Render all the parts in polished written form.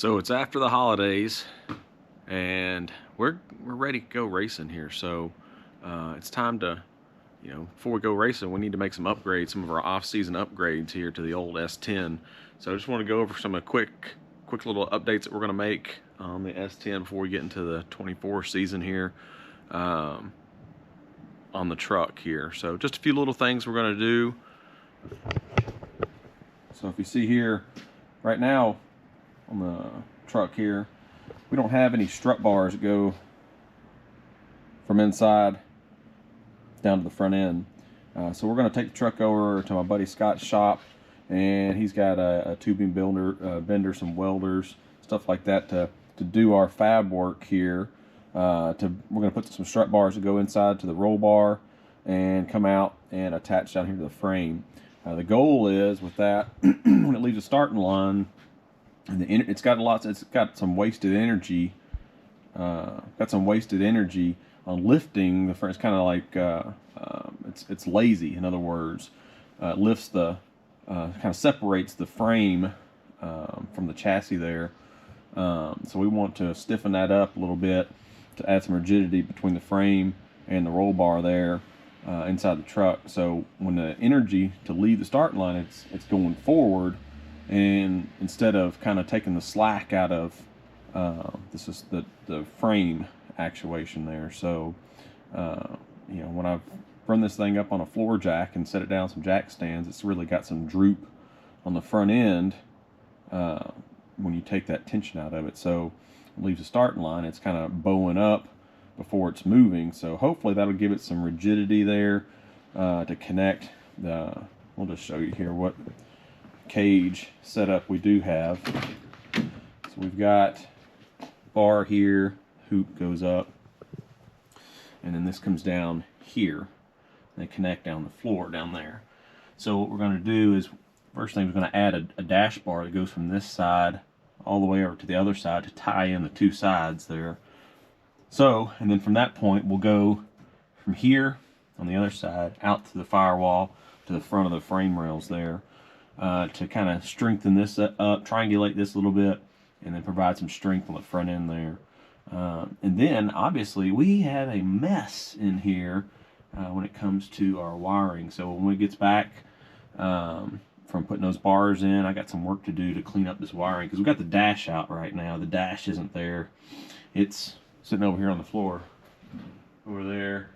So it's after the holidays, and we're ready to go racing here. So it's time to, before we go racing, we need to make some upgrades, some of our off-season upgrades here to the old S10. So I just want to go over some quick little updates that we're going to make on the S10 before we get into the 24 season here on the truck here. So just a few little things we're going to do. So if you see here, right now on the truck here, we don't have any strut bars that go from inside down to the front end. So we're going to take the truck over to my buddy Scott's shop, and he's got a tubing bender, some welders, stuff like that to do our fab work here. We're going to put some strut bars that go inside to the roll bar and come out and attach down here to the frame. The goal is with that, when it leaves the starting line, and it's got some wasted energy. On lifting the frame. It's kind of like it's lazy. In other words, it lifts kind of separates the frame from the chassis there. So we want to stiffen that up a little bit to add some rigidity between the frame and the roll bar there inside the truck. So when the energy to leave the starting line, it's going forward, and instead of kind of taking the slack out of this is the frame actuation there. So when I've run this thing up on a floor jack and set it down some jack stands, it's really got some droop on the front end when you take that tension out of it. So it leaves the starting line, it's kind of bowing up before it's moving. So hopefully that'll give it some rigidity there to connect we'll just show you here what cage setup we do have. So we've got bar here, hoop goes up, and then this comes down here. They connect down the floor down there. So what we're going to do is, first thing, we're going to add a dash bar that goes from this side all the way over to the other side to tie in the two sides there. So, and then from that point, we'll go from here on the other side out to the firewall to the front of the frame rails there to kind of strengthen this up, triangulate this a little bit, and then provide some strength on the front end there. And then, obviously, we have a mess in here when it comes to our wiring. So when we get back from putting those bars in, I got some work to do to clean up this wiring, because we've got the dash out right now. The dash isn't there. It's sitting over here on the floor, over there,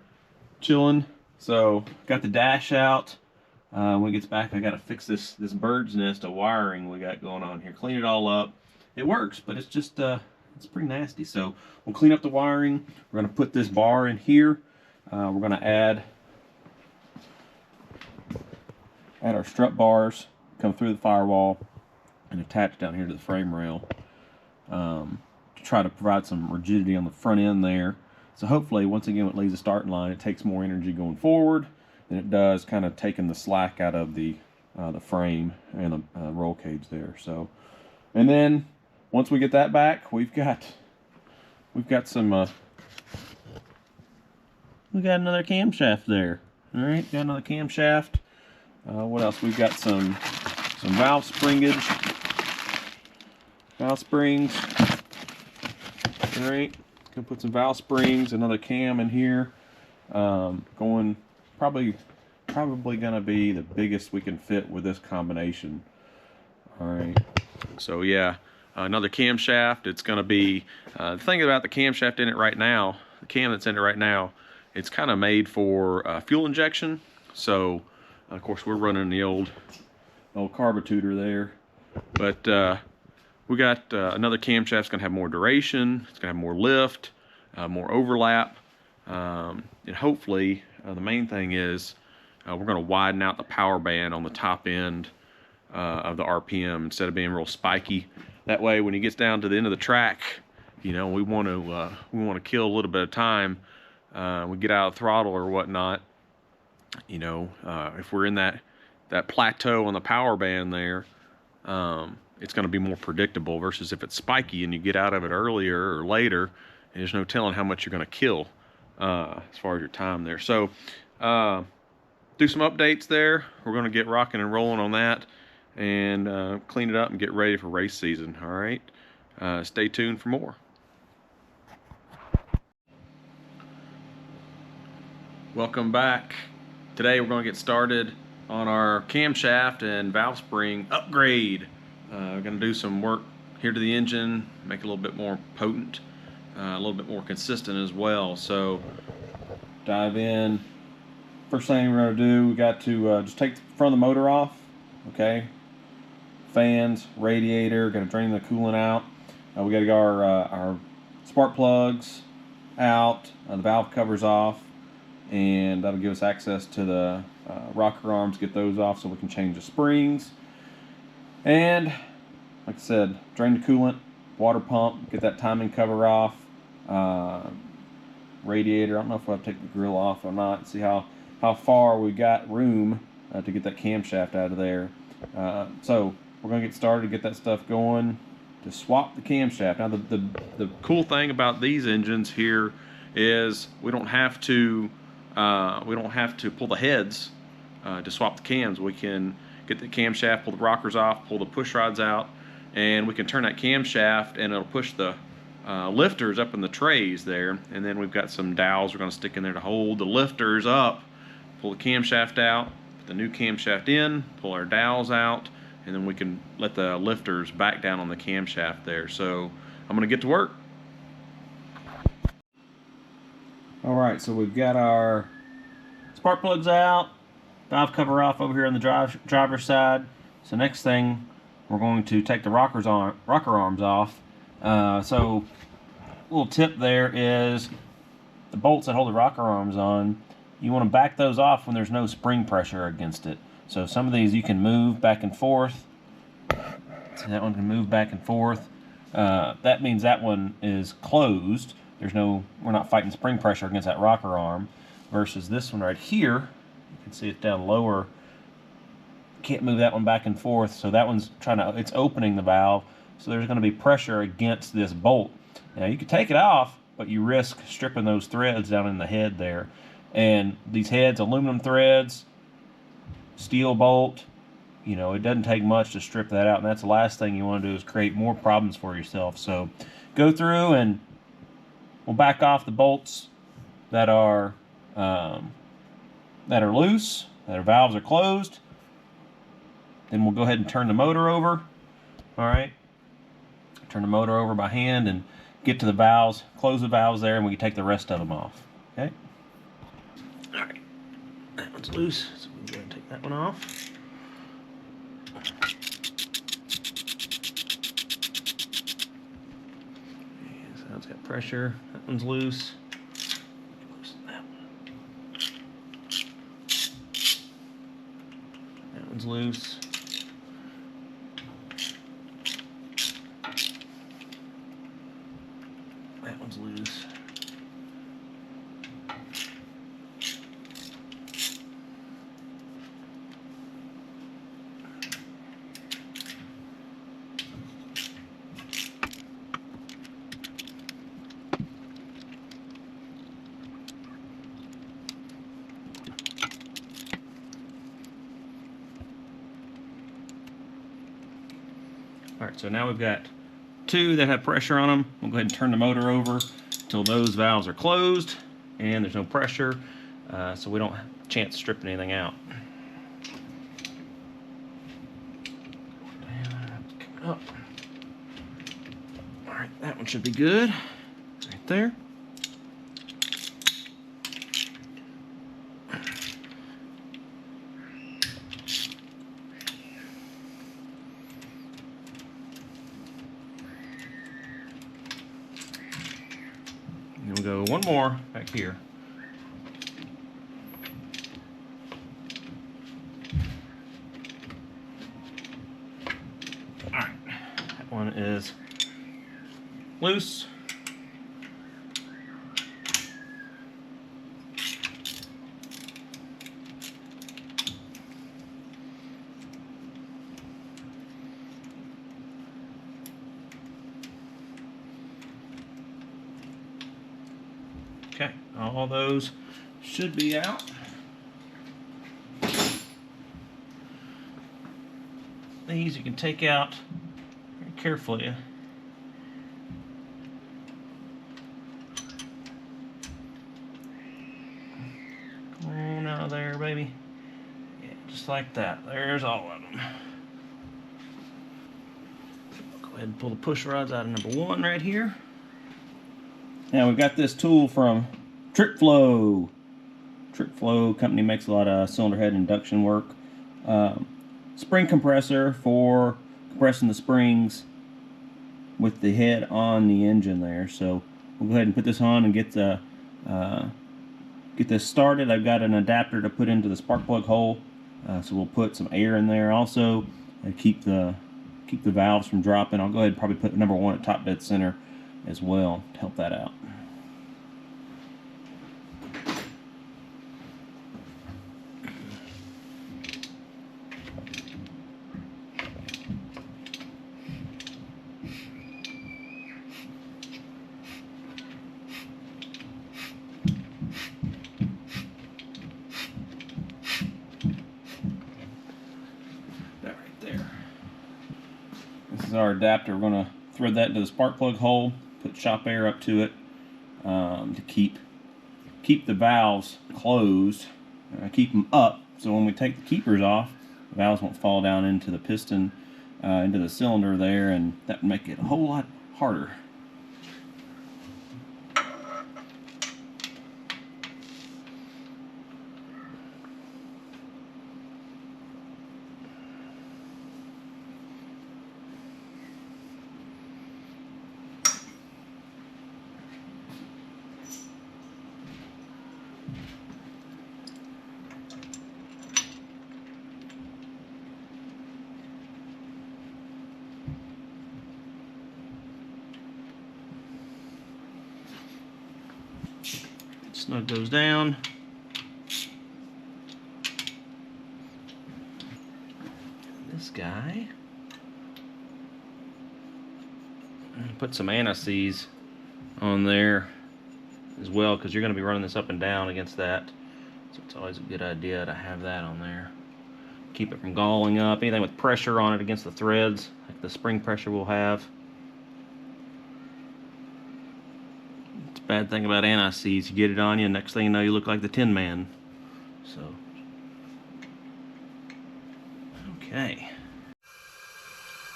chilling. So got the dash out. When it gets back, I got to fix this bird's nest of wiring we got going on here. Clean it all up. It works, but it's just it's pretty nasty. So we'll clean up the wiring. We're going to put this bar in here. We're going to add our strut bars, come through the firewall, and attach down here to the frame rail to try to provide some rigidity on the front end there. So hopefully, once again, when it leaves the starting line, it takes more energy going forward than it does kind of taking the slack out of the frame and the roll cage there. So, and then once we get that back, we've got some we got another camshaft there. All right, got another camshaft. What else? We've got some valve springage, valve springs. All right, gonna put some valve springs, another cam in here. Going probably gonna be the biggest we can fit with this combination. All right. So yeah. Another camshaft. It's going to be the thing about the camshaft in it right now, the cam that's in it right now, it's kind of made for fuel injection. So of course we're running the old carburetor there, but we got another camshaft's going to have more duration. It's going to have more lift, more overlap, and hopefully the main thing is we're going to widen out the power band on the top end of the RPM instead of being real spiky. That way, when he gets down to the end of the track, we want to kill a little bit of time. We get out of throttle or whatnot. If we're in that plateau on the power band there, it's going to be more predictable versus if it's spiky and you get out of it earlier or later, and there's no telling how much you're going to kill as far as your time there. So, do some updates there. We're going to get rocking and rolling on that, and clean it up and get ready for race season. All right. Stay tuned for more. Welcome back. Today we're going to get started on our camshaft and valve spring upgrade. We're going to do some work here to the engine, make it a little bit more potent, a little bit more consistent as well. So dive in. First thing we're going to do, we got to just take the front of the motor off. Okay. Fans, radiator, got to drain the coolant out. We got to get our spark plugs out, the valve covers off, and that'll give us access to the rocker arms, get those off so we can change the springs. And like I said, drain the coolant, water pump, get that timing cover off, radiator. I don't know if I'll take the grill off or not. See how far we got room to get that camshaft out of there. So we're going to get started, get that stuff going to swap the camshaft. Now the cool thing about these engines here is we don't have to pull the heads to swap the cams. We can get the camshaft, pull the rockers off, pull the push rods out, and we can turn that camshaft and it'll push the lifters up in the trays there. And then we've got some dowels we're going to stick in there to hold the lifters up. Pull the camshaft out, put the new camshaft in, pull our dowels out, and then we can let the lifters back down on the camshaft there. So I'm going to get to work. Alright, so we've got our spark plugs out, valve cover off over here on the driver's side. So next thing, we're going to take the rocker arms off. So a little tip there is the bolts that hold the rocker arms on, you want to back those off when there's no spring pressure against it. So some of these you can move back and forth. So that one can move back and forth. That means that one is closed. We're not fighting spring pressure against that rocker arm. Versus this one right here, you can see it's down lower. Can't move that one back and forth. So that one's it's opening the valve. So there's going to be pressure against this bolt. Now you can take it off, but you risk stripping those threads down in the head there. And these heads, aluminum threads, steel bolt, you know, it doesn't take much to strip that out, and that's the last thing you want to do is create more problems for yourself. So go through and we'll back off the bolts that are loose, that our valves are closed. Then we'll go ahead and turn the motor over. All right, turn the motor over by hand and get to the valves, close the valves there, and we can take the rest of them off. Okay. All right, that one's loose, so we can go and take that one off. So that's got pressure. That one's loose. Loosen that one. That one's loose. That one's loose. Alright, so now we've got two that have pressure on them. We'll go ahead and turn the motor over until those valves are closed and there's no pressure, so we don't have a chance of stripping anything out. Coming up. Alright, that one should be good. Right there. And we'll go one more back here. Alright, that one is loose. Okay, all those should be out. These you can take out very carefully. Oh, there, baby. Yeah, just like that. There's all of them. Go ahead and pull the push rods out of number 1 right here. Now we've got this tool from TripFlow. TripFlow company makes a lot of cylinder head induction work. Spring compressor for compressing the springs with the head on the engine there. So we'll go ahead and put this on and get this started. I've got an adapter to put into the spark plug hole, so we'll put some air in there also, keep the valves from dropping. I'll go ahead and probably put number 1 at top dead center as well to help that out. That right there. This is our adapter. We're going to thread that into the spark plug hole, put shop air up to it to keep the valves closed, keep them up, so when we take the keepers off, the valves won't fall down into the piston, into the cylinder there, and that would make it a whole lot harder. Snug goes down. This guy. Put some anti-seize on there as well, because you're going to be running this up and down against that. So it's always a good idea to have that on there. Keep it from galling up. Anything with pressure on it against the threads, like the spring pressure we'll have. Bad thing about anti-seize, you get it on you, and next thing you know, you look like the Tin Man. So, okay.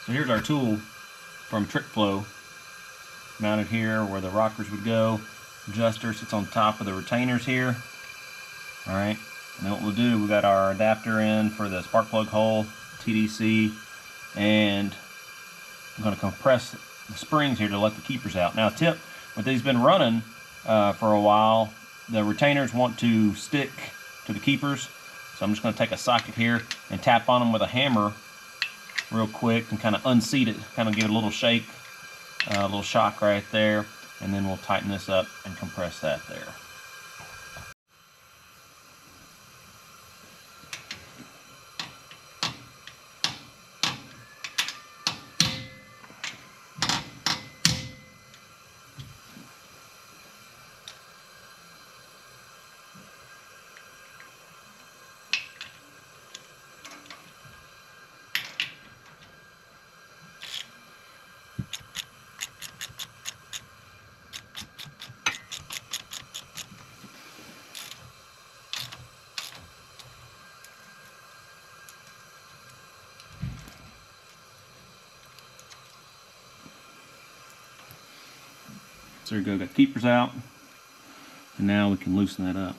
So here's our tool from TripFlow, mounted here where the rockers would go. Adjuster sits on top of the retainers here. All right, and then what we'll do, we got our adapter in for the spark plug hole, TDC, and I'm going to compress the springs here to let the keepers out. Now, tip. With these been running for a while, the retainers want to stick to the keepers. So I'm just going to take a socket here and tap on them with a hammer real quick and kind of unseat it, kind of give it a little shake, a little shock right there, and then we'll tighten this up and compress that there. So there we go, got the keepers out, and now we can loosen that up.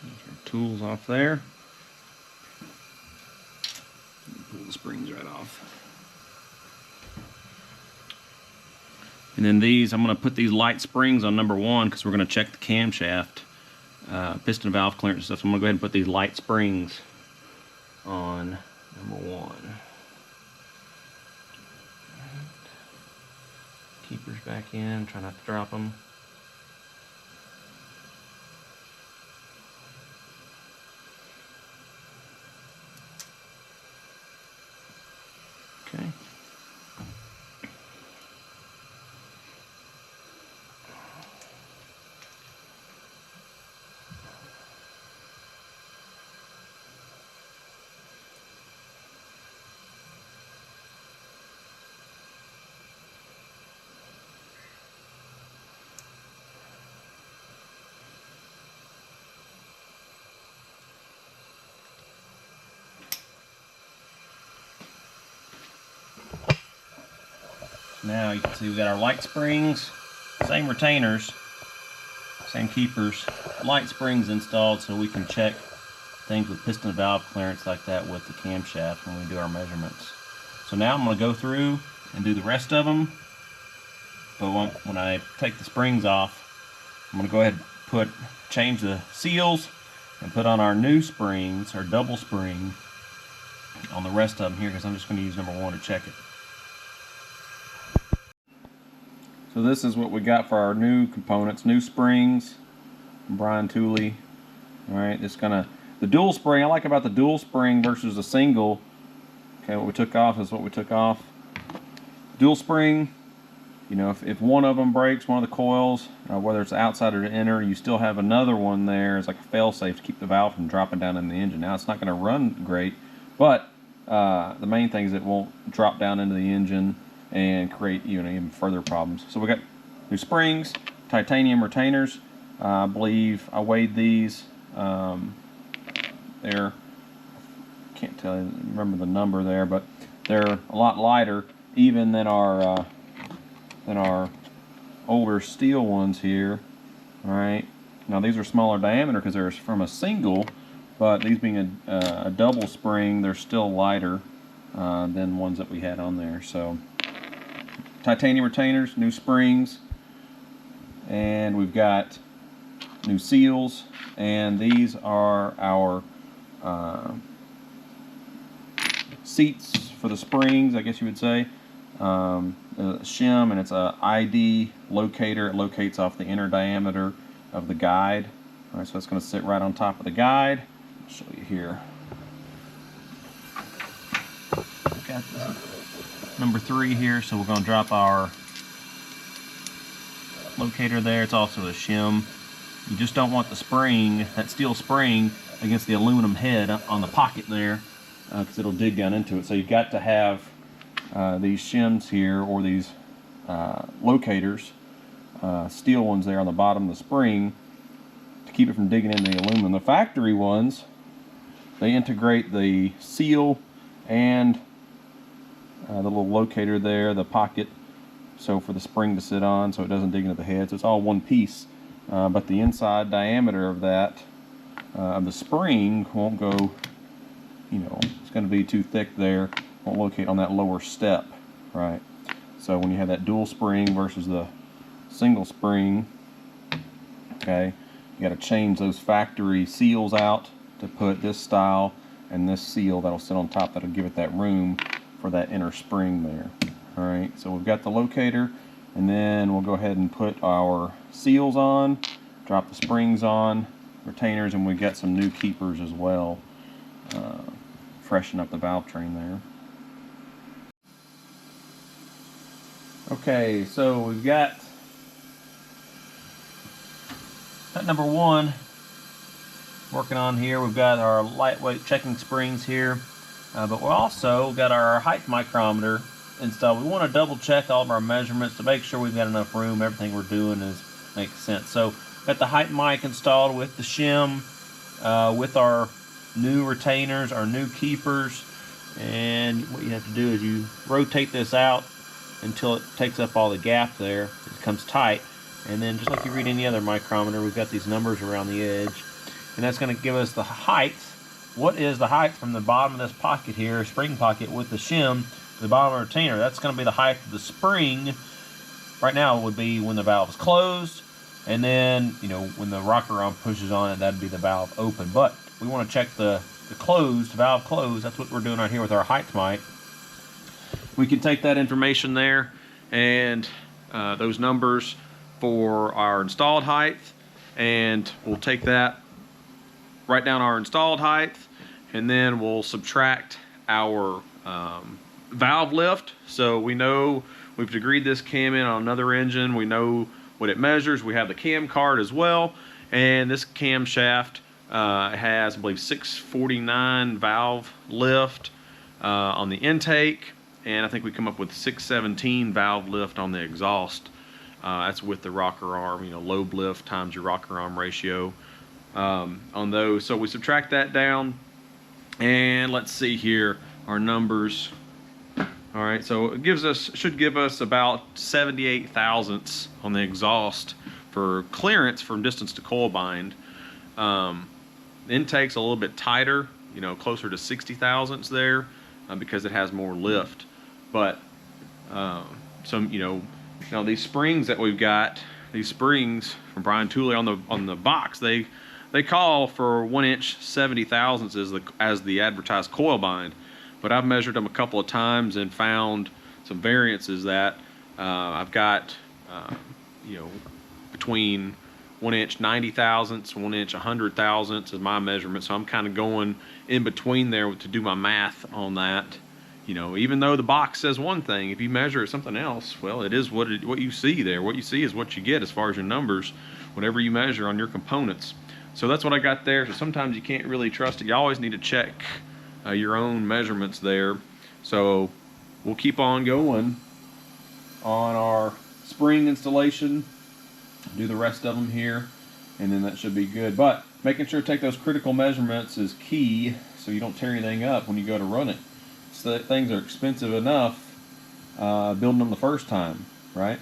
There's our tools off there. Pull the springs right off. And then these, I'm going to put these light springs on number 1 because we're going to check the camshaft, piston valve clearance stuff. So I'm going to go ahead and put these light springs on number 1. Keepers back in, try not to drop them. Okay. Now you can see we got our light springs, same retainers, same keepers, light springs installed so we can check things with piston valve clearance like that with the camshaft when we do our measurements. So now I'm going to go through and do the rest of them, but when I take the springs off, I'm going to go ahead and change the seals and put on our new springs, our double spring, on the rest of them here, because I'm just going to use number 1 to check it. So this is what we got for our new components, new springs, Brian Tooley. All right, the dual spring, I like about the dual spring versus the single. Okay, what we took off is what we took off. Dual spring, you know, if one of them breaks, one of the coils, whether it's outside or the inner, you still have another one there. It's like a fail-safe to keep the valve from dropping down in the engine. Now, it's not going to run great, but the main thing is it won't drop down into the engine and create even further problems. So we got new springs, titanium retainers. I believe I weighed these. They're, can't remember the number there, but they're a lot lighter even than our older steel ones here. All right, now these are smaller diameter because they're from a single, but these being a double spring, they're still lighter than ones that we had on there. So titanium retainers, new springs, and we've got new seals, and these are our seats for the springs, I guess you would say. Shim, and it's a ID locator. It locates off the inner diameter of the guide. All right, so it's going to sit right on top of the guide. I'll show you here. Got this number 3 here, so we're going to drop our locator there. It's also a shim. You just don't want the spring, that steel spring, against the aluminum head on the pocket there, because it'll dig down into it. So you've got to have these shims here, or these locators, steel ones there on the bottom of the spring, to keep it from digging into the aluminum. The factory ones, they integrate the seal and the little locator there, the pocket, so for the spring to sit on so it doesn't dig into the head. So it's all one piece, but the inside diameter of that, of the spring, won't go, it's going to be too thick there, won't locate on that lower step, right? So when you have that dual spring versus the single spring, okay, you got to change those factory seals out to put this style and this seal that'll sit on top, that'll give it that room for that inner spring there. All right, so we've got the locator, and then we'll go ahead and put our seals on, drop the springs on, retainers, and we've got some new keepers as well. Freshen up the valve train there. Okay, so we've got that number 1 working on here. We've got our lightweight checking springs here, but we've also got our height micrometer installed. We want to double check all of our measurements to make sure we've got enough room. Everything we're doing makes sense. So got the height mic installed with the shim, with our new retainers, our new keepers, and what you have to do is you rotate this out until it takes up all the gap there. It becomes tight, and then just like you read any other micrometer, we've got these numbers around the edge, and that's going to give us the height. What is the height from the bottom of this pocket here, spring pocket, with the shim to the bottom of the retainer? That's going to be the height of the spring. Right now it would be when the valve is closed, and then when the rocker arm pushes on it, that'd be the valve open. But we want to check the valve closed. That's what we're doing right here with our height mic. We can take that information there and those numbers for our installed height, and we'll take that, write down our installed height, and then we'll subtract our valve lift. So we know we've degreed this cam in on another engine. We know what it measures. We have the cam card as well, and this camshaft has, I believe, 649 valve lift on the intake, and I think we come up with 617 valve lift on the exhaust. That's with the rocker arm, lobe lift times your rocker arm ratio on those. So we subtract that down, and let's see here, our numbers. All right, so it should give us about 78 thousandths on the exhaust for clearance from distance to coil bind. Intake's a little bit tighter, you know, closer to 60 thousandths there, because it has more lift. But you know, these springs that we've got, these springs from Brian Tooley on the box, they call for 1 inch 70 thousandths as the advertised coil bind. But I've measured them a couple of times and found some variances that I've got, you know, between 1 inch 90 thousandths, 1 inch 100 thousandths is my measurement. So I'm kind of going in between there to do my math on that. You know, even though the box says one thing, if you measure it something else, well, it is what you see there. What you see is what you get as far as your numbers, whatever you measure on your components. So that's what I got there. So sometimes you can't really trust it. You always need to check your own measurements there. So we'll keep on going on our spring installation, do the rest of them here, and then that should be good. But making sure to take those critical measurements is key so you don't tear anything up when you go to run it. So that things are expensive enough building them the first time, right?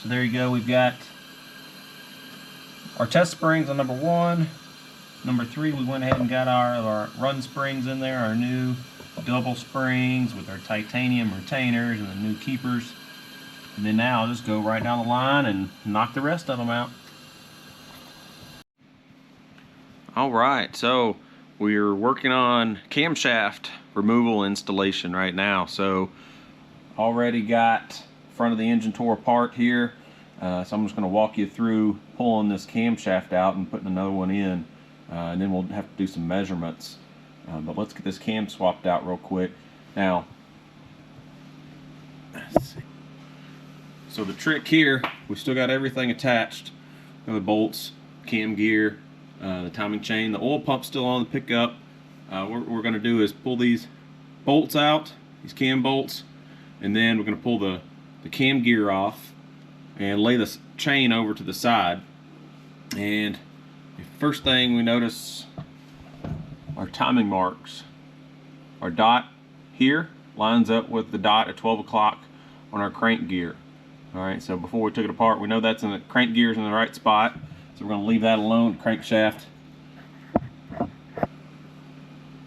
So there you go, we've got our test springs on number 1. Number 3, we went ahead and got our run springs in there, our new double springs with our titanium retainers and the new keepers. And then now I'll just go right down the line and knock the rest of them out. Alright, so we're working on camshaft removal installation right now. So already got front of the engine tore apart here. So I'm just going to walk you through pulling this camshaft out and putting another one in. And then we'll have to do some measurements. But let's get this cam swapped out real quick. Now, let's see. So the trick here, we still got everything attached. The bolts, cam gear, the timing chain, the oil pump's still on the pickup. What we're going to do is pull these bolts out, these cam bolts, and then we're going to pull the cam gear off and lay the chain over to the side. And the first thing we notice are timing marks. Our dot here lines up with the dot at 12 o'clock on our crank gear. Alright, so before we took it apart, we know that's in the crank gear's in the right spot, so we're going to leave that alone, crankshaft.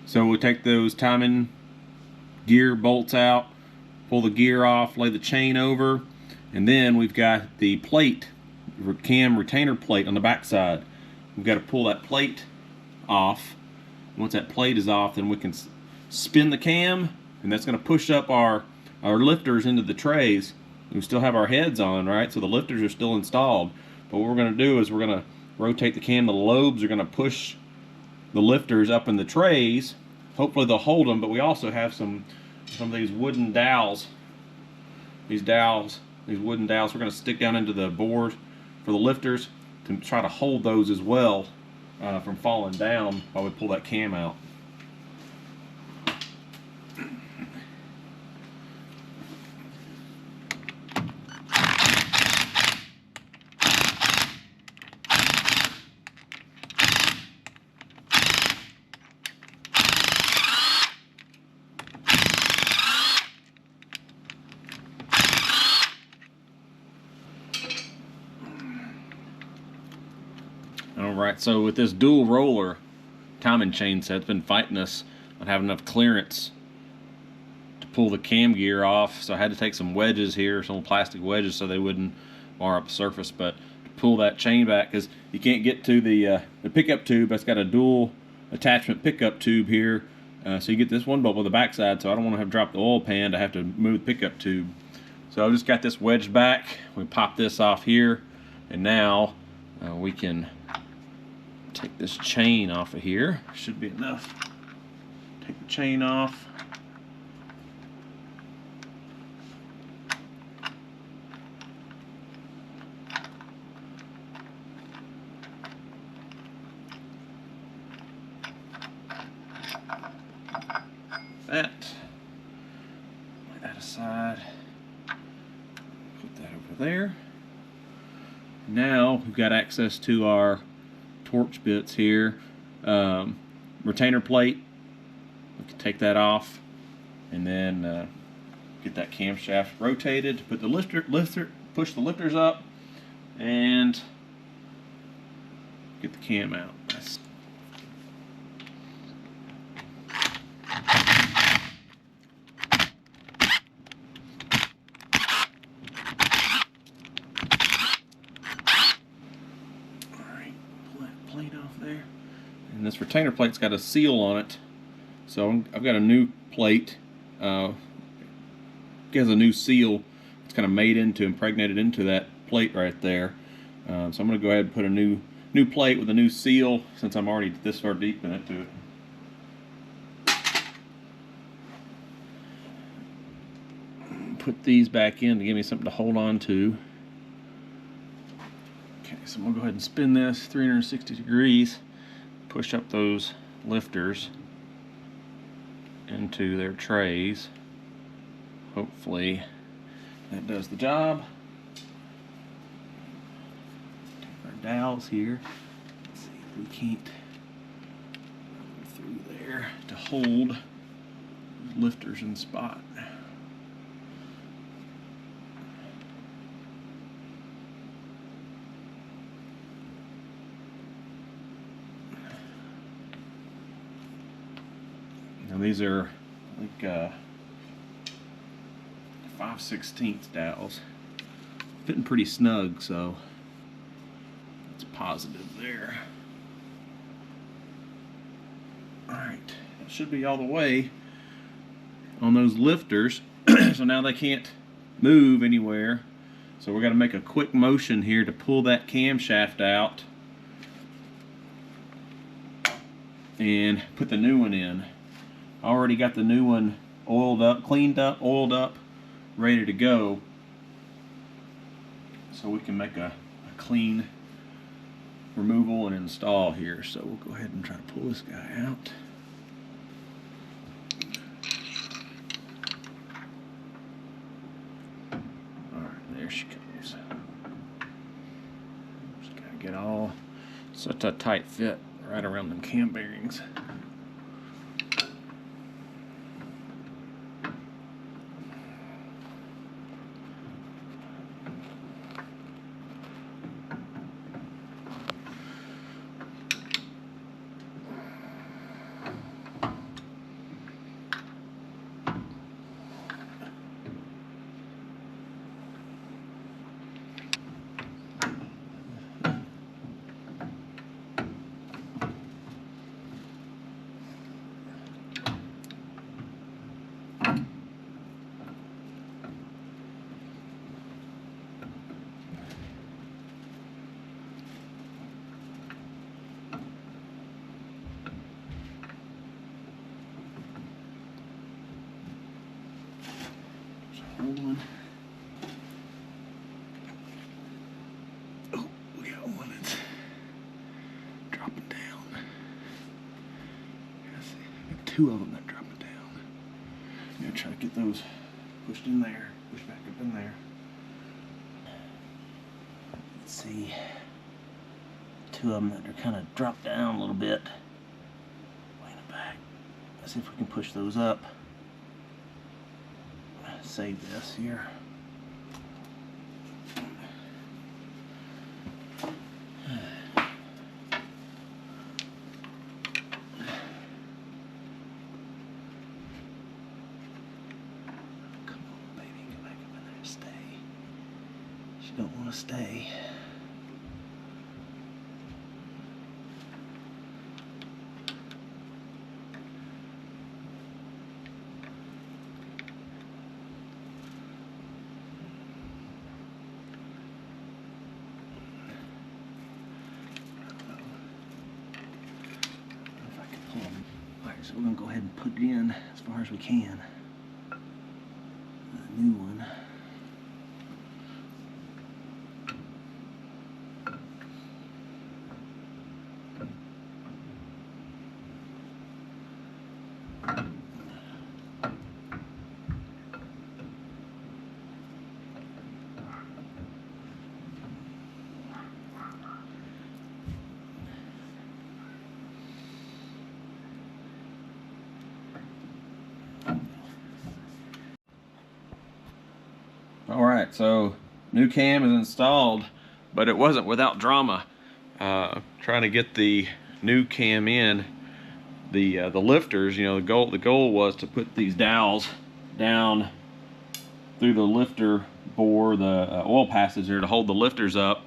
So we'll take those timing gear bolts out, pull the gear off, lay the chain over, And then we've got the plate, cam retainer plate on the back side. We've got to pull that plate off. Once that plate is off, then we can spin the cam, and that's going to push up our lifters into the trays. We still have our heads on, right? So the lifters are still installed. But what we're going to do is we're going to rotate the cam. The lobes are going to push the lifters up in the trays. Hopefully they'll hold them, but we also have some of these wooden dowels. These wooden dowels, we're going to stick down into the board for the lifters to try to hold those as well from falling down while we pull that cam out. Alright, so with this dual roller timing chain set, it's been fighting us on having enough clearance to pull the cam gear off. So I had to take some wedges here, some plastic wedges, so they wouldn't bar up the surface. But to pull that chain back, because you can't get to the pickup tube. That's got a dual attachment pickup tube here. So you get this one bubble on the backside, so I don't want to have dropped the oil pan to have to move the pickup tube. So I've just got this wedged back. We pop this off here, and now we can take this chain off of here. Should be enough. Take the chain off. That. Put that aside. Put that over there. Now we've got access to our torch bits here. Retainer plate. We can take that off and then get that camshaft rotated. Put the push the lifters up and get the cam out. Plate off there, and this retainer plate's got a seal on it, so I've got a new plate. It has a new seal. It's kind of impregnated into that plate right there. So I'm going to go ahead and put a new plate with a new seal, since I'm already this far deep into it. Put these back in to give me something to hold on to. Okay, so I'm going to go ahead and spin this 360 degrees, push up those lifters into their trays. Hopefully that does the job. Take our dowels here. Let's see if we can't go through there to hold those lifters in spot. Now these are like 5/16 dowels. Fitting pretty snug, so it's positive there. Alright, that should be all the way on those lifters. So now they can't move anywhere. So we're going to make a quick motion here to pull that camshaft out and put the new one in. I already got the new one oiled up, cleaned up, oiled up, ready to go. So we can make a clean removal and install here. So we'll go ahead and try to pull this guy out. Alright, there she comes. Just gotta get all such a tight fit right around them cam bearings. old one. Oh, we got one that's dropping down. Let's see, we got two of them that dropping down. I'm gonna try to get those pushed in there, pushed back up in there. Let's see, two of them that are kind of dropped down a little bit. Way in the back. Let's see if we can push those up. Save this here. Don't want to stay. If I can pull them. Alright, so we're going to go ahead and put it in as far as we can. The new one. Alright, so new cam is installed, but it wasn't without drama. Trying to get the new cam in, the lifters, you know, the goal was to put these dowels down through the lifter bore, the oil passage there to hold the lifters up,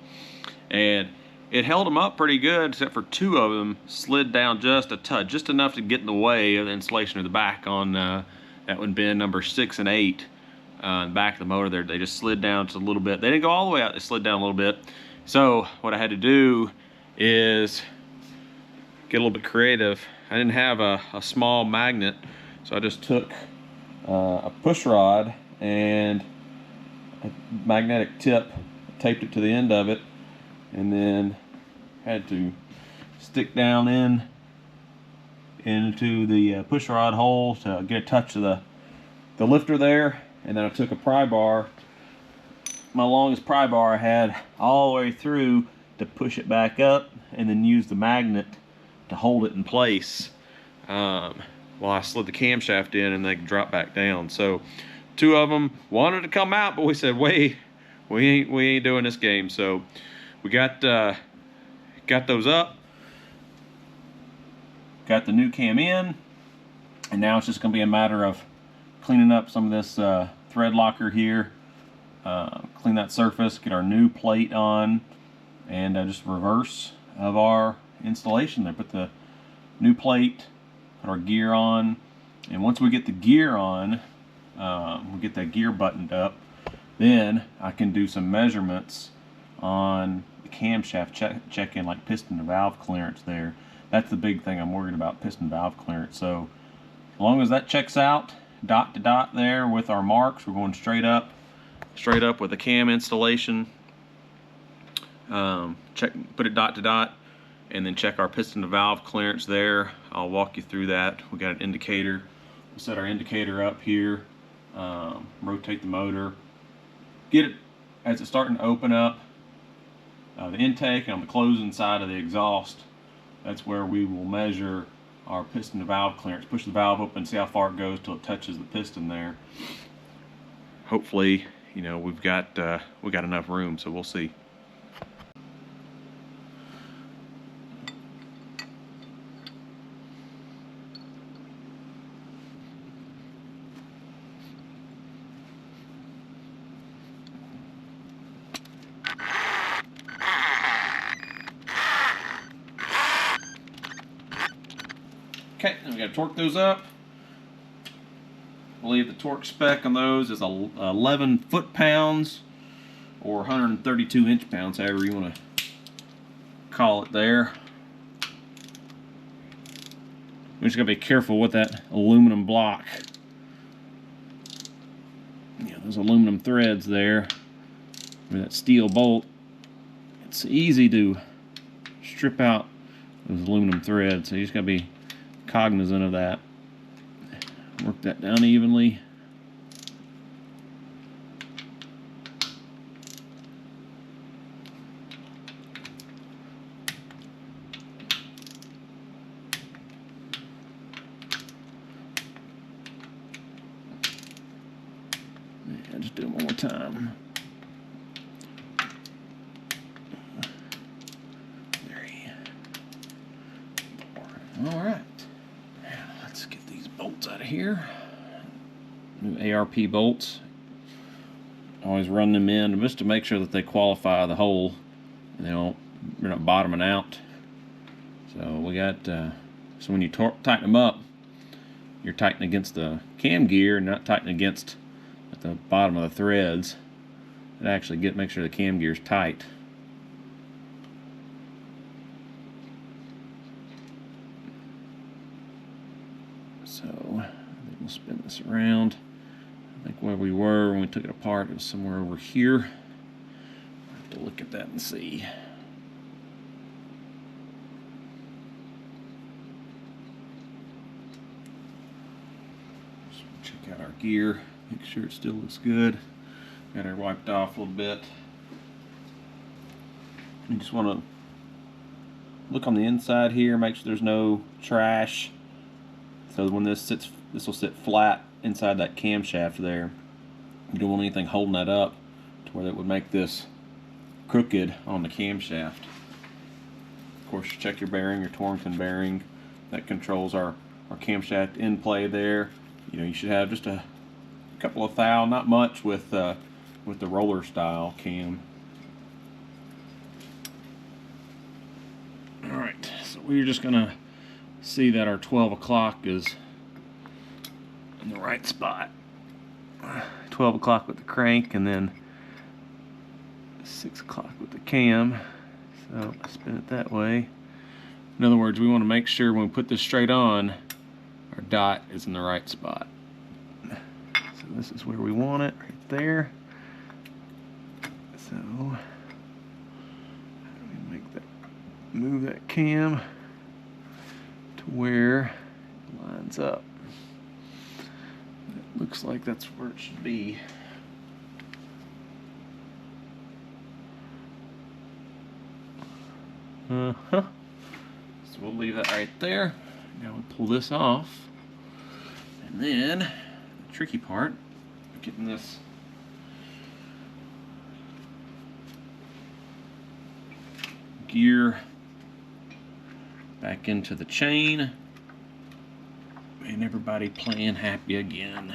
and it held them up pretty good, except for two of them slid down just a touch, just enough to get in the way of the installation of the back on that would bin number 6 and 8. The back of the motor there, they just slid down just a little bit. They didn't go all the way out, they slid down a little bit. So what I had to do is get a little bit creative. I didn't have a small magnet, so I just took a push rod and a magnetic tip, taped it to the end of it, and then had to stick down into the push rod hole to get a touch of the lifter there. And then I took a pry bar, my longest pry bar I had, all the way through to push it back up, and then use the magnet to hold it in place while I slid the camshaft in and they could drop back down. So two of them wanted to come out, but we said, wait, we ain't doing this game. So we got those up, got the new cam in, and now it's just going to be a matter of cleaning up some of this thread locker here, clean that surface, get our new plate on, and just reverse of our installation there. Put the new plate, put our gear on, and once we get the gear on, we'll get that gear buttoned up, then I can do some measurements on the camshaft, check in like piston to valve clearance there. That's the big thing I'm worried about, piston valve clearance. So as long as that checks out, dot to dot there with our marks, we're going straight up with the cam installation. Put it dot to dot, and then check our piston to valve clearance there. I'll walk you through that. We got an indicator. We'll set our indicator up here, rotate the motor, get it as it's starting to open up, the intake, and on the closing side of the exhaust, that's where we will measure our piston to valve clearance. Push the valve open, see how far it goes till it touches the piston there. Hopefully, you know, we got enough room, so we'll see. Okay, then we got to torque those up. I believe the torque spec on those is 11 foot-pounds or 132 inch-pounds, however you want to call it there. We're just going to be careful with that aluminum block. You know, those aluminum threads there with that steel bolt. It's easy to strip out those aluminum threads, so you just gotta be cognizant of that. Work that down evenly. Yeah, just do it one more time. All right, now let's get these bolts out of here. New ARP bolts. Always run them in just to make sure that they qualify the hole and they're not bottoming out. So we got so when you tighten them up, you're tightening against the cam gear and not tightening against at the bottom of the threads. It actually make sure the cam gear is tight. So I think we'll spin this around. I think where we were when we took it apart, it was somewhere over here. I'll have to look at that and see. Just check out our gear, make sure it still looks good. Got her wiped off a little bit. You just want to look on the inside here, make sure there's no trash. So when this will sit flat inside that camshaft there. You don't want anything holding that up to where it would make this crooked on the camshaft. Of course, check your bearing, your Torrington bearing. That controls our camshaft in play there. You know, you should have just a couple of thou, not much with the roller style cam. All right, so we're just gonna see that our 12 o'clock is in the right spot. 12 o'clock with the crank and then 6 o'clock with the cam. So spin it that way. In other words, we want to make sure when we put this straight on, our dot is in the right spot. So this is where we want it, right there. So how do we make that, move that cam to where it lines up. It looks like that's where it should be. So we'll leave that right there. Now we pull this off. And then the tricky part, getting this gear back into the chain, and everybody playing happy again.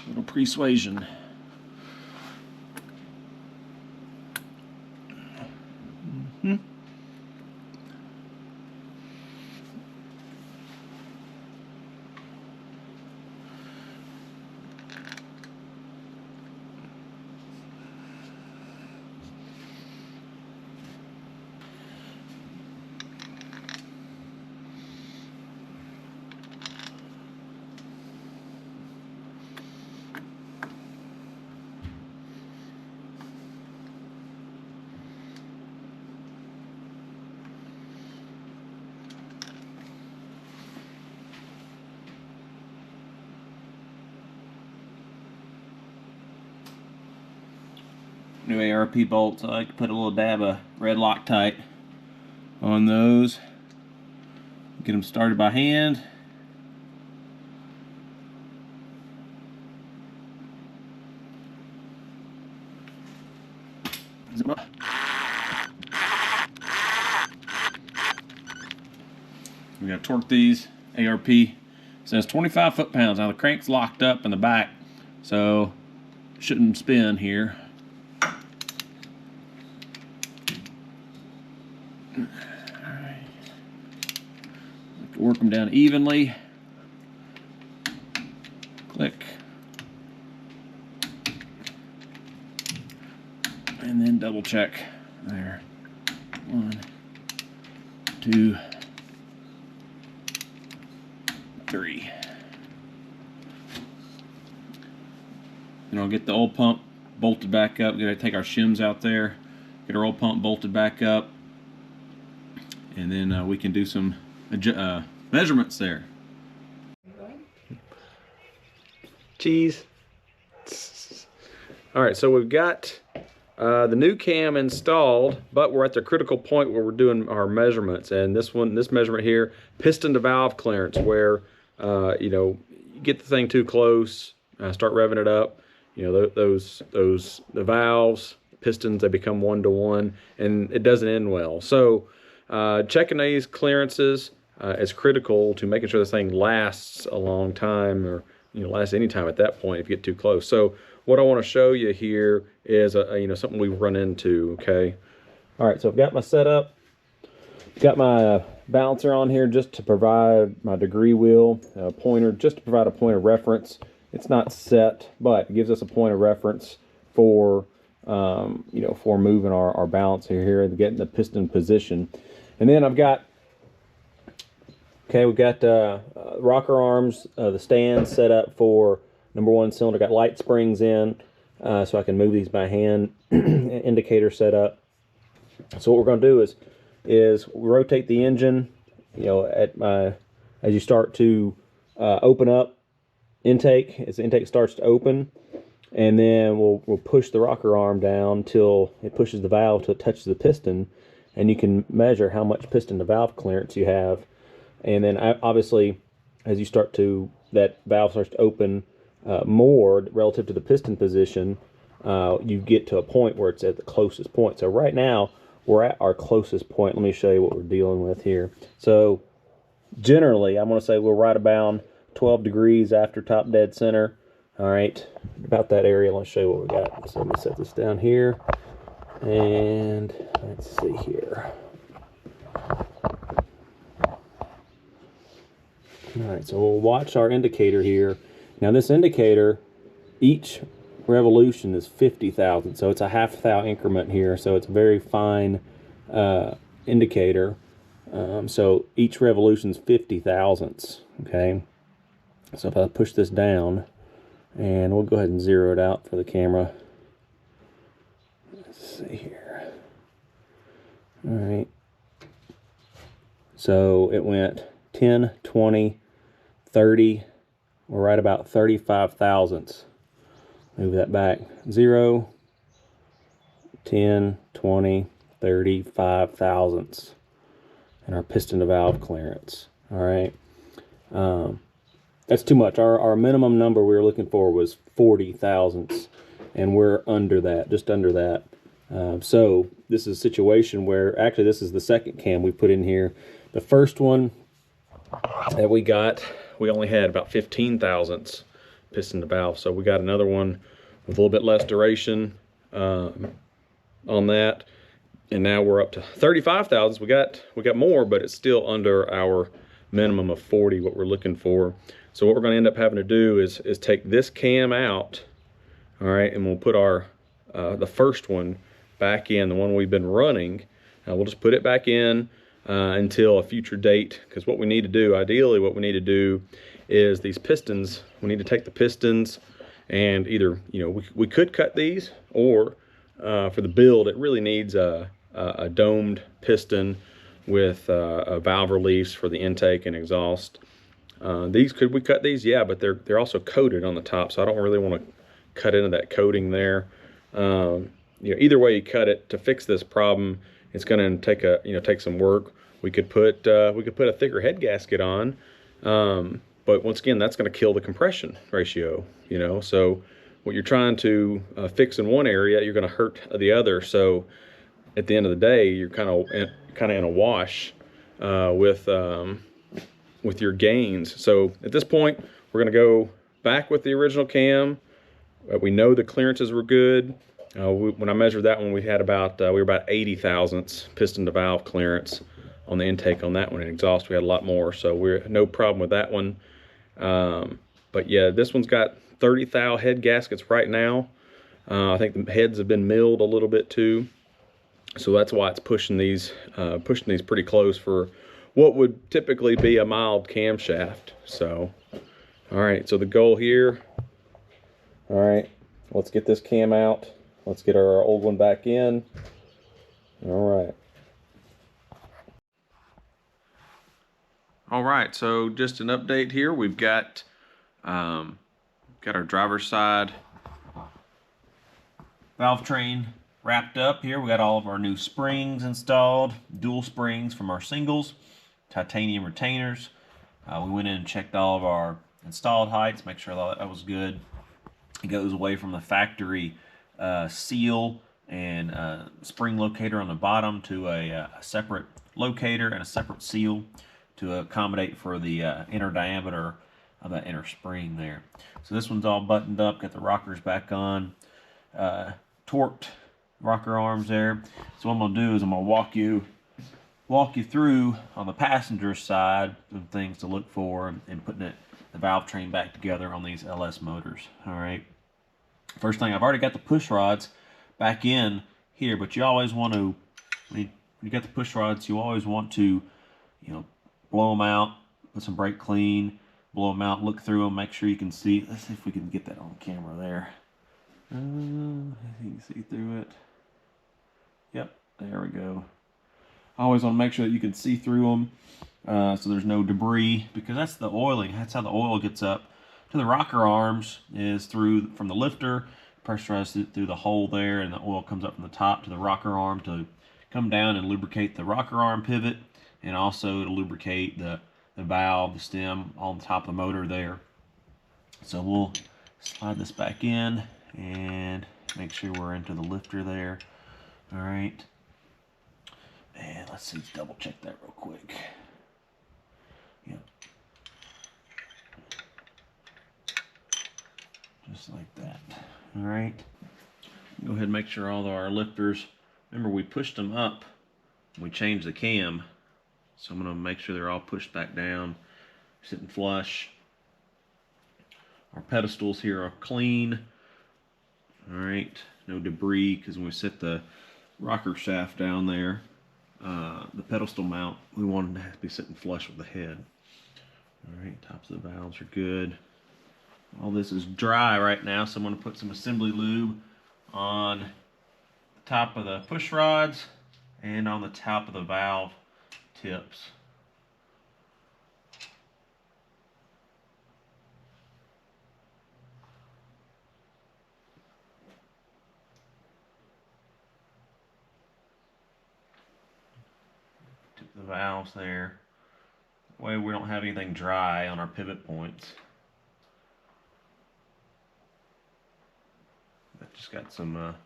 Little persuasion. New ARP bolts, I like to put a little dab of red Loctite on those. Get them started by hand. Zip up. We gotta torque these. ARP says 25 foot-pounds. Now the crank's locked up in the back, so it shouldn't spin here. Work them down evenly. Click. And then double check there. 1, 2, 3. And I'll get the oil pump bolted back up. Gotta take our shims out there, get our oil pump bolted back up, and then we can do some measurements there. Cheese. All right, so we've got the new cam installed, but we're at the critical point where we're doing our measurements. And this measurement here, piston to valve clearance, where you know, you get the thing too close, start revving it up. You know, the valves, pistons, they become 1-to-1, and it doesn't end well. So checking these clearances is critical to making sure this thing lasts a long time, or lasts any time at that point if you get too close. So what I want to show you here is something we've run into. Okay. All right. So I've got my setup. Got my balancer on here just to provide my degree wheel pointer, just to provide a point of reference. It's not set, but it gives us a point of reference for for moving our balance here and getting the piston position. And then I've got we've got rocker arms, the stand set up for #1 cylinder. Got light springs in, so I can move these by hand. Indicator set up. So what we're going to do is rotate the engine, as you start to open up intake, as the intake starts to open, and then we'll push the rocker arm down till it pushes the valve till it touches the piston, and you can measure how much piston to valve clearance you have. And then obviously, as you start to, that valve starts to open more relative to the piston position, you get to a point where it's at the closest point. So right now we're at our closest point. Let me show you what we're dealing with here. So generally, I'm going to say we're right about 12 degrees after top dead center. All right, about that area. Let's show you what we got. So let me set this down here, and let's see here. All right, so we'll watch our indicator here. Now this indicator, each revolution is 50 thousandths, so it's a half thou increment here, so it's a very fine indicator. So each revolution is 50 thousandths, okay? So if I push this down, and we'll go ahead and zero it out for the camera. Let's see here. All right. So it went 10, 20, 30. We're right about 35 thousandths. Move that back. 0, 10, 20, 35 thousandths. And our piston to valve clearance. All right. That's too much. Our minimum number we were looking for was 40 thousandths, and we're under that, just under that. So this is a situation where, actually this is the second cam we put in here. The first one that we got, we only had about 15 thousandths piston to valve. So we got another one with a little bit less duration on that. And now we're up to 35 thousandths. We got more, but it's still under our minimum of 40, what we're looking for. So what we're going to end up having to do is take this cam out, all right, and we'll put our the first one back in, the one we've been running. We'll just put it back in until a future date, because what we need to do, ideally what we need to do is these pistons, we need to take the pistons and either, we could cut these, or for the build, it really needs a domed piston with valve reliefs for the intake and exhaust. Could we cut these? Yeah, but they're also coated on the top, so I don't really want to cut into that coating there. Either way you cut it, to fix this problem, it's going to take some work. We could put a thicker head gasket on, but once again, that's going to kill the compression ratio. So what you're trying to fix in one area, you're going to hurt the other. So at the end of the day, you're kind of in a wash with your gains. So at this point, we're going to go back with the original cam. We know the clearances were good. When I measured that one, we were about 80 thousandths piston to valve clearance on the intake on that one. And exhaust, we had a lot more, so we're no problem with that one. But yeah, this one's got 30 thou head gaskets right now. I think the heads have been milled a little bit too, so that's why it's pushing these pretty close for what would typically be a mild camshaft. So, all right, so the goal here, all right, let's get this cam out. Let's get our old one back in. All right. All right, so just an update here. We've got our driver's side valve train wrapped up here. We got all of our new springs installed, dual springs from our singles, titanium retainers. We went in and checked all of our installed heights, make sure that was good. It goes away from the factory seal and spring locator on the bottom to a separate locator and a separate seal to accommodate for the inner diameter of that inner spring there. So this one's all buttoned up, got the rockers back on, torqued rocker arms there. So what I'm gonna do is I'm gonna walk you through on the passenger side some things to look for and putting the valve train back together on these LS motors. All right. First thing, I've already got the push rods back in here, but you always want to, when you got the push rods, you always want to, blow them out, put some brake clean, blow them out, look through them, make sure you can see. Let's see if we can get that on camera there. I think you can see through it. Yep, there we go. I always want to make sure that you can see through them so there's no debris, because that's the oiling. That's how the oil gets up to the rocker arms, is from the lifter, pressurized through the hole there, and the oil comes up from the top to the rocker arm to come down and lubricate the rocker arm pivot, and also to lubricate the valve, the stem on the top of the motor there. So we'll slide this back in and make sure we're into the lifter there. All right. And let's double check that real quick. Yep. Just like that. All right. Go ahead and make sure all of our lifters, remember we pushed them up, we changed the cam. So I'm going to make sure they're all pushed back down, sitting flush. Our pedestals here are clean. All right, no debris, because when we set the rocker shaft down there, the pedestal mount, we want them to be sitting flush with the head. All right, tops of the valves are good. All this is dry right now, so I'm going to put some assembly lube on the top of the push rods and on the top of the valve tips. Tip the valves there. That way we don't have anything dry on our pivot points. I just got some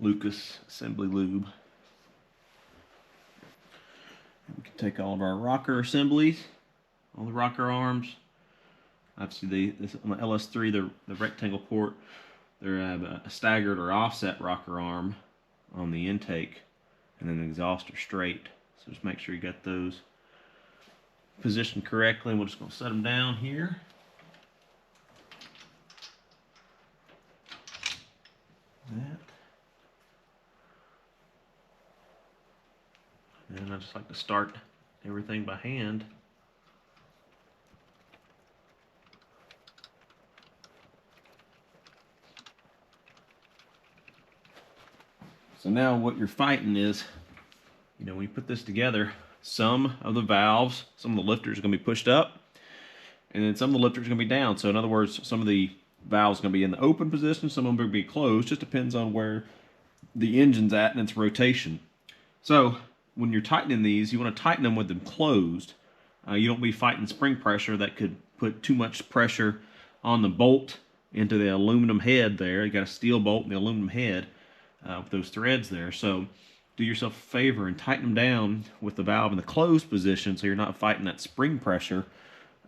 Lucas assembly lube. We can take all of our rocker assemblies, all the rocker arms. Obviously, on the LS3, the rectangle port, they have a staggered or offset rocker arm on the intake, and then the exhaust are straight. So just make sure you got those positioned correctly. And we're just going to set them down here. That. And I just like to start everything by hand. So now what you're fighting is, when you put this together, some of the valves, some of the lifters are going to be pushed up, and then some of the lifters are going to be down. So in other words, some of the valves are going to be in the open position, some of them are going to be closed. Just depends on where the engine's at and its rotation. So when you're tightening these, you want to tighten them with them closed. You don't be fighting spring pressure that could put too much pressure on the bolt into the aluminum head there. You got a steel bolt and the aluminum head with those threads there. So do yourself a favor and tighten them down with the valve in the closed position, so you're not fighting that spring pressure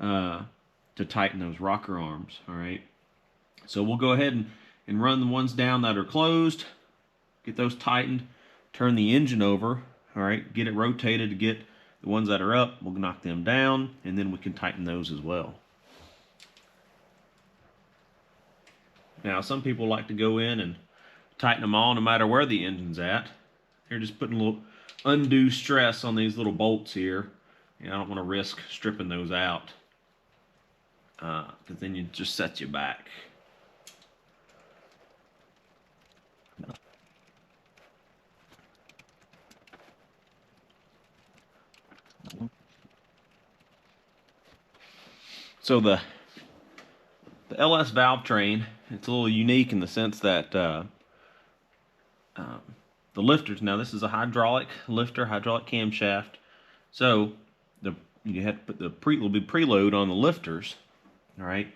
to tighten those rocker arms. All right. So we'll go ahead and run the ones down that are closed, get those tightened, turn the engine over. All right, get it rotated to get the ones that are up. We'll knock them down, and then we can tighten those as well. Now, some people like to go in and tighten them all no matter where the engine's at. They're just putting a little undue stress on these little bolts here. I don't want to risk stripping those out, because then you just set you back. So the LS valve train, it's a little unique in the sense that the lifters, now this is a hydraulic lifter, hydraulic camshaft. So you have to put the will be preload on the lifters. All right.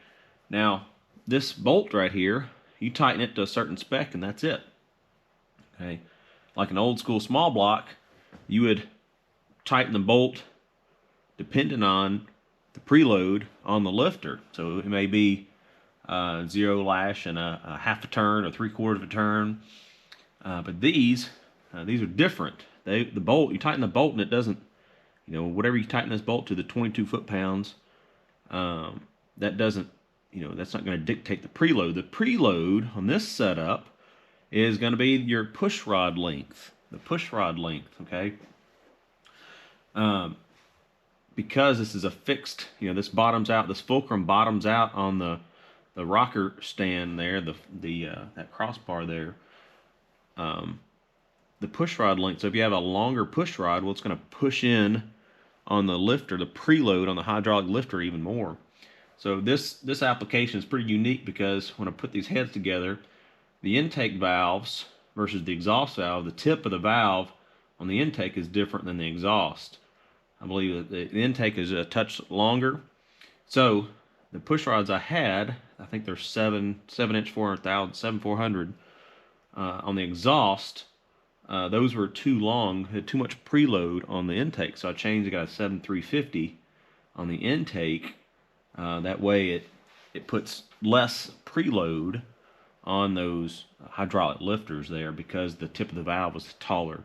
Now this bolt right here, you tighten it to a certain spec and that's it. Okay. Like an old school small block, you would tighten the bolt depending on the preload on the lifter. So it may be 0 lash and a half a turn or 3/4 of a turn. But these are different. The bolt, you tighten the bolt and it doesn't, whatever you tighten this bolt to, the 22 foot-pounds, that doesn't, that's not going to dictate the preload. The preload on this setup is going to be your push rod length, the push rod length, okay? Because this is a fixed, this bottoms out, this fulcrum bottoms out on the rocker stand there, that crossbar there. The push rod length, so if you have a longer push rod, well, it's going to push in on the lifter, the preload on the hydraulic lifter even more. So this application is pretty unique because when I put these heads together, the intake valves versus the exhaust valve, the tip of the valve on the intake is different than the exhaust. I believe that the intake is a touch longer. So the push rods I had, I think they're 7-inch 400 on the exhaust. Those were too long, had too much preload on the intake, so I changed. I got a 7-350 on the intake. That way it puts less preload on those hydraulic lifters there because the tip of the valve was taller.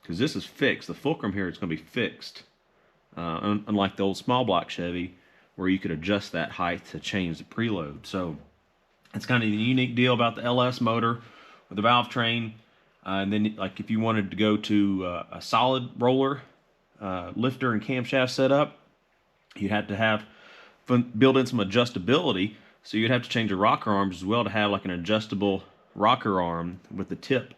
Because this is fixed. The fulcrum here is going to be fixed. Unlike the old small block Chevy, where you could adjust that height to change the preload. So it's kind of a unique deal about the LS motor with the valve train. And then, like, if you wanted to go to a solid roller lifter and camshaft setup, you'd have to build in some adjustability. So you'd have to change your rocker arms as well to have like an adjustable rocker arm with the tip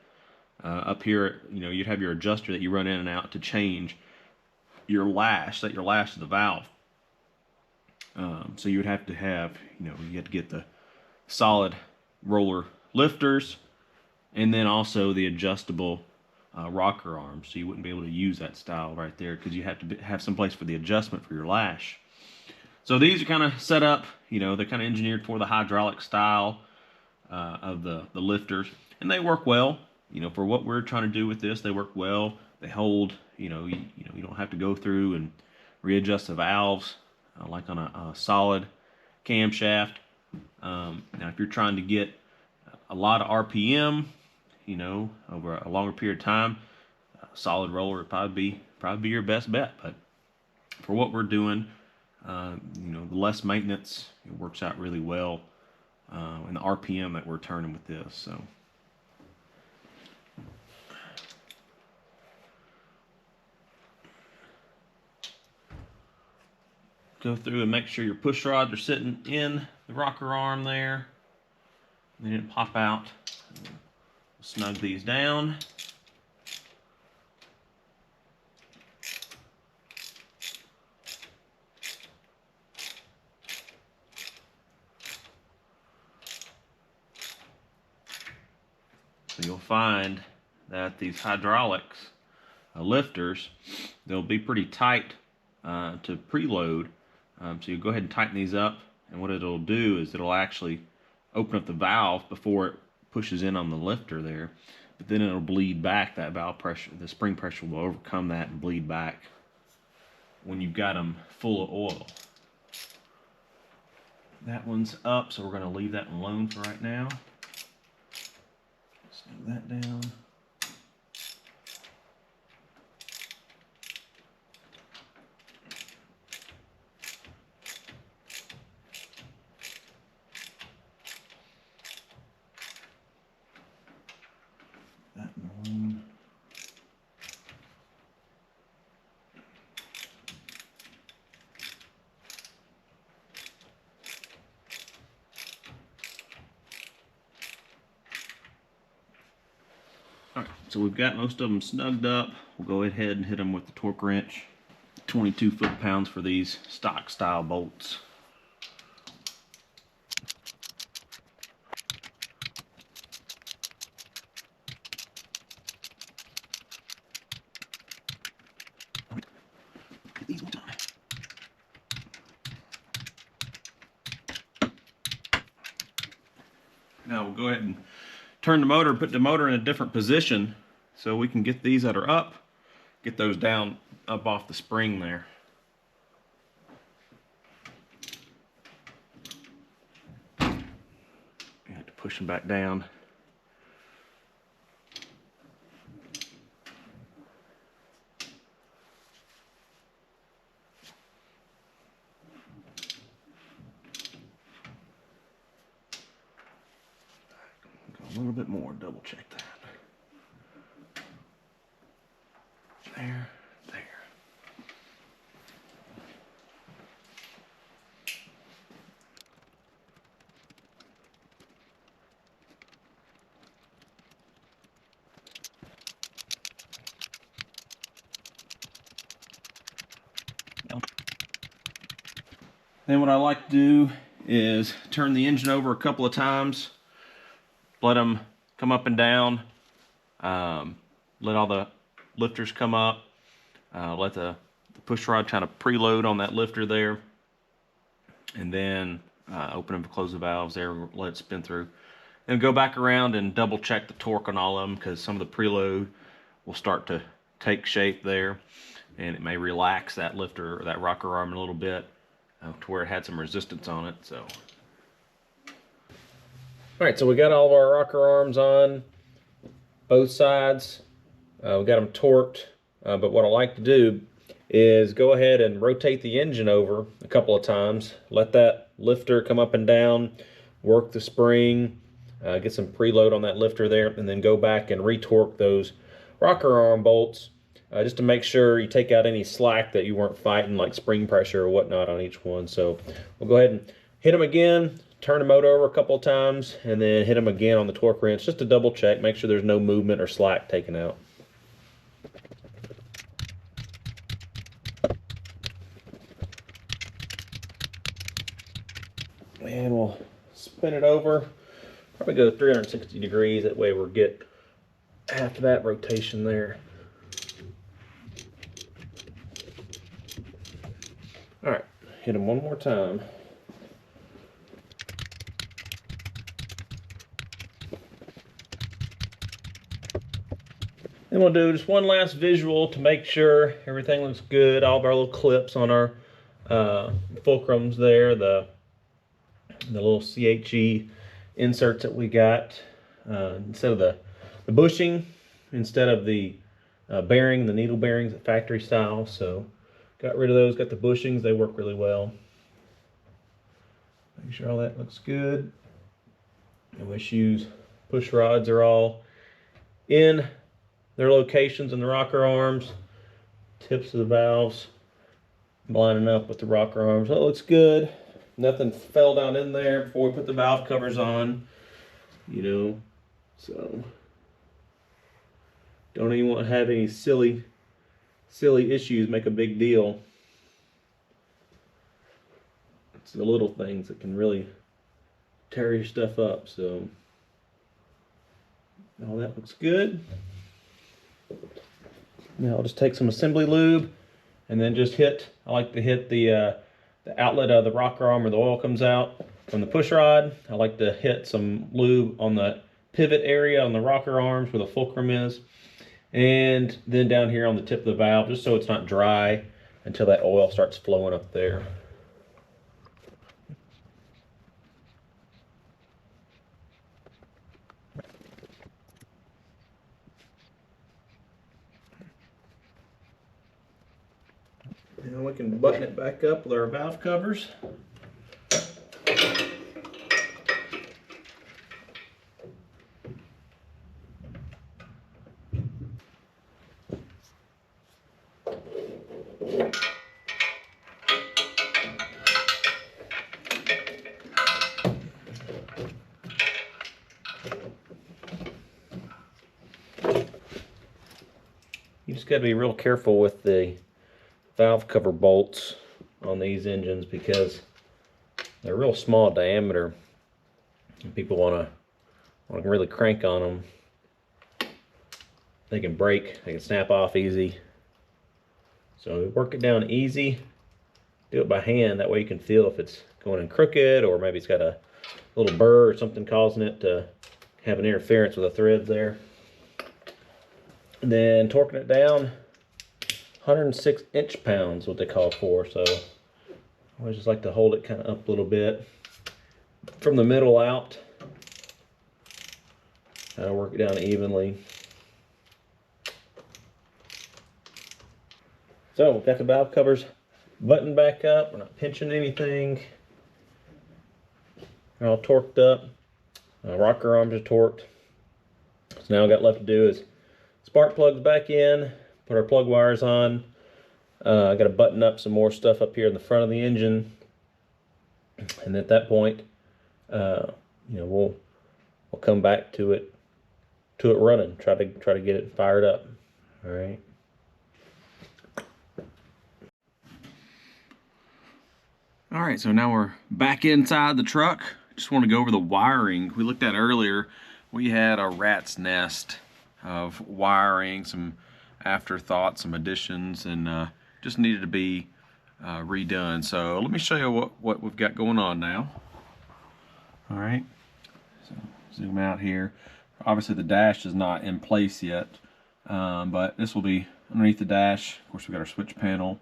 up here. You'd have your adjuster that you run in and out to change your lash, set your lash to the valve. So you would have to have, you have to get the solid roller lifters and then also the adjustable rocker arms. So you wouldn't be able to use that style right there because you have to have some place for the adjustment for your lash. So these are kind of set up, they're kind of engineered for the hydraulic style of the lifters, and they work well. For what we're trying to do with this, they work well. They hold. You don't have to go through and readjust the valves like on a solid camshaft. Now, if you're trying to get a lot of RPM, over a longer period of time, a solid roller would probably be your best bet. But for what we're doing, the less maintenance, it works out really well, and the RPM that we're turning with this. So. Go through and make sure your push rods are sitting in the rocker arm there. They didn't pop out. Snug these down. So you'll find that these hydraulics lifters, they'll be pretty tight to preload. So you go ahead and tighten these up, and what it'll do is it'll actually open up the valve before it pushes in on the lifter there, but then it'll bleed back. That valve pressure, the spring pressure will overcome that and bleed back when you've got them full of oil. That one's up, so we're going to leave that alone for right now. Snug that down. so we've got most of them snugged up. We'll go ahead and hit them with the torque wrench. 22 foot-pounds for these stock style bolts. Get these ones on. Now we'll go ahead and turn the motor, put the motor in a different position so we can get these that are up, get those down up off the spring there. You have to push them back down. A little bit more, double check that. There, there. Then what I like to do is turn the engine over a couple of times. Let them come up and down. Let all the lifters come up. Let the push rod kind of preload on that lifter there. And then open and close the valves there, let it spin through. Then go back around and double check the torque on all of them, because some of the preload will start to take shape there. And it may relax that lifter or that rocker arm a little bit to where it had some resistance on it. So. All right, so we got all of our rocker arms on both sides. We got them torqued, but what I like to do is go ahead and rotate the engine over a couple of times. Let that lifter come up and down, work the spring, get some preload on that lifter there, and then go back and retorque those rocker arm bolts just to make sure you take out any slack that you weren't fighting, like spring pressure or whatnot on each one. So we'll go ahead and hit them again. Turn the motor over a couple of times and then hit them again on the torque wrench just to double check, make sure there's no movement or slack taken out. And we'll spin it over, probably go 360 degrees, that way we'll get half of that rotation there. All right, hit them one more time. Then we'll do just one last visual to make sure everything looks good. All of our little clips on our fulcrums there, the little CHE inserts that we got, instead of the bushing, instead of the bearing, the needle bearings at factory style. So got rid of those, got the bushings, they work really well. Make sure all that looks good. No issues. Push rods are all in their locations in the rocker arms, tips of the valves lining up with the rocker arms. That looks good. Nothing fell down in there before we put the valve covers on, you know, so don't even want to have any silly issues make a big deal. It's the little things that can really tear your stuff up. So all that looks good. Now I'll just take some assembly lube and then just hit, I like to hit the outlet of the rocker arm where the oil comes out from the push rod. I like to hit some lube on the pivot area on the rocker arms where the fulcrum is. And then down here on the tip of the valve, just so it's not dry until that oil starts flowing up there. Now we can button it back up with our valve covers. you just got to be real careful with the valve cover bolts on these engines because they're real small diameter. And people want to really crank on them. They can break, they can snap off easy. So work it down easy. Do it by hand. That way you can feel if it's going in crooked, or maybe it's got a little burr or something causing it to have an interference with the threads there. And then torquing it down, 106 inch-pounds, what they call for. So I always just like to hold it kind of up a little bit from the middle out. Try to work it down evenly. So we've got the valve covers buttoned back up. We're not pinching anything. They're all torqued up. Rocker arms are torqued. So now all we got left to do is spark plugs back in, put our plug wires on. I got to button up some more stuff up here in the front of the engine, and at that point, we'll come back to it running. Try to get it fired up. All right. All right, so now we're back inside the truck. Just want to go over the wiring. We looked at earlier, we had a rat's nest of wiring, some afterthoughts, some additions, and just needed to be redone. So let me show you what we've got going on now. All right, so zoom out here. Obviously the dash is not in place yet, but this will be underneath the dash. Of course, we've got our switch panel.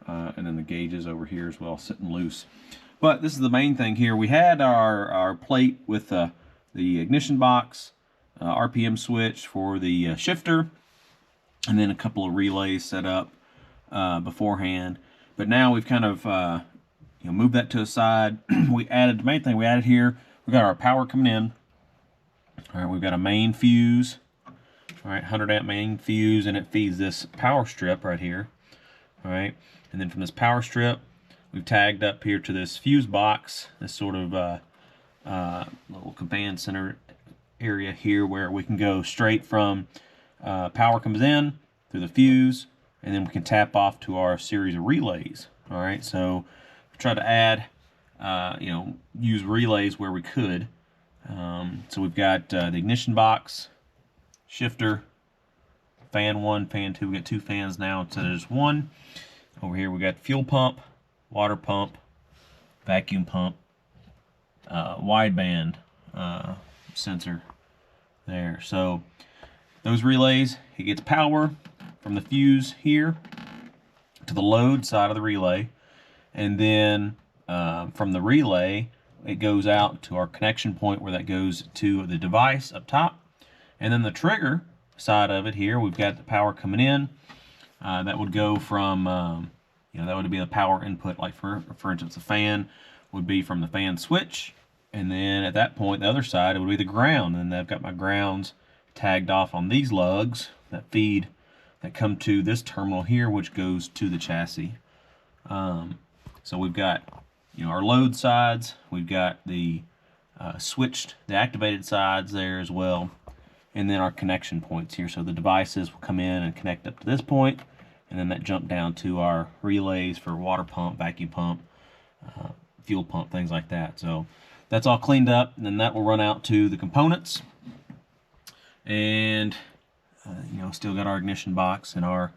And then the gauges over here as well, sitting loose. But this is the main thing here. We had our plate with the ignition box, RPM switch for the shifter, and then a couple of relays set up beforehand. But now we've kind of moved that to the side. The main thing we added here, we got our power coming in. All right, we've got a main fuse. All right, 100 amp main fuse, and it feeds this power strip right here. All right. And then from this power strip, we've tagged up here to this fuse box, this sort of little command center area here where we can go straight from power comes in through the fuse, and then we can tap off to our series of relays. All right, so we try to add, use relays where we could. So we've got the ignition box, shifter, fan 1, fan 2. We got 2 fans now instead of just 1. Over here we got fuel pump, water pump, vacuum pump, wideband sensor there. So those relays, it gets power from the fuse here to the load side of the relay, and then from the relay it goes out to our connection point where that goes to the device up top, and then the trigger side of it here, we've got the power coming in. That would go from, that would be the power input, like for instance, the fan would be from the fan switch, and then at that point, the other side, it would be the ground, and I've got my grounds tagged off on these lugs that feed, that come to this terminal here, which goes to the chassis. So we've got, our load sides, we've got the switched, the activated sides there as well, and then our connection points here. So the devices will come in and connect up to this point, and then that jump down to our relays for water pump, vacuum pump, fuel pump, things like that. So that's all cleaned up, and then that will run out to the components. And still got our ignition box and our